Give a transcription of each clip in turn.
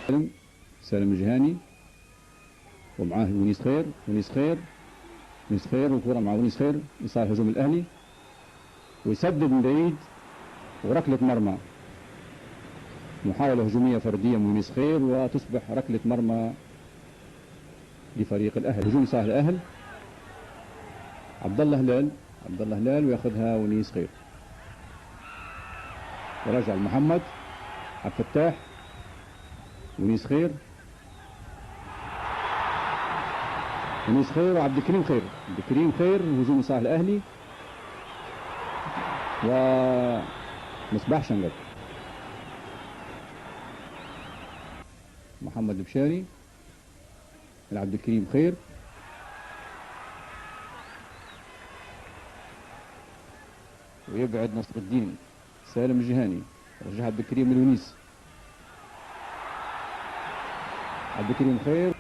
سالم الجهاني ومعاه ونيس خير. ونيس خير والكرة مع ونيس خير يصار هجوم الأهلي ويسدد من بعيد وركلة مرمى. محاولة هجومية فردية من ونيس خير وتصبح ركلة مرمى لفريق الأهلي. هجوم صالح الأهل. عبد الله هلال وياخذها ونيس خير ورجع محمد عبد الفتاح. ونيس خير وعبد الكريم خير. هجوم صالح الأهلي ومصباح شنقط. محمد بشاري لعبد الكريم خير ويبعد نصر الدين. سالم الجهاني رجع عبد الكريم لونيس. عبد الكريم خير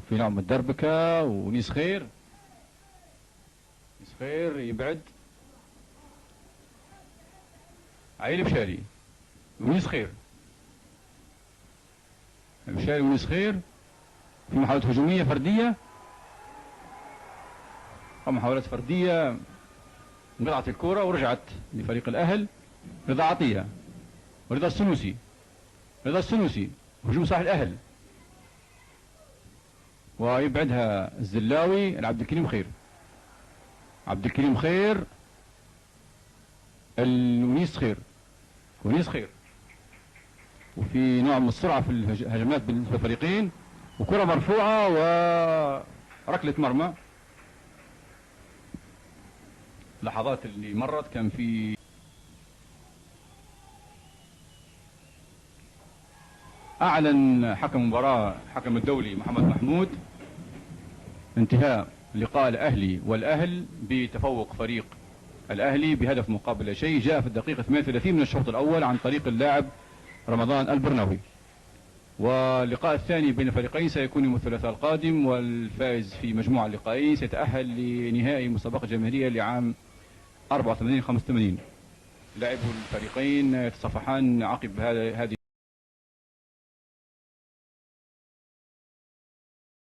في نوع من الدربكة. ونيس خير يبعد عيل بشاري. ونيس خير ونيس خير في محاولة هجومية فردية ومحاولات فردية. انقطعت الكرة ورجعت لفريق الأهل. رضا عطية ورضا السنوسي. هجوم صالح الأهل ويبعدها الزلاوي لعبد الكريم خير. ونيس خير وفي نوع من السرعة في الهجمات بالنسبة للفريقين. وكرة مرفوعة وركلة مرمى. لحظات اللي مرت كان في أعلن حكم المباراة حكم الدولي محمد محمود انتهاء لقاء الأهلي والأهل بتفوق فريق الأهلي بهدف مقابل لا شيء، جاء في الدقيقة 38 من الشوط الأول عن طريق اللاعب رمضان البرناوي. واللقاء الثاني بين الفريقين سيكون يوم الثلاثاء القادم، والفائز في مجموع اللقاءين سيتأهل لنهائي مسابقة جماهيرية لعام 84-85. لاعبو الفريقين يتصافحان عقب هذه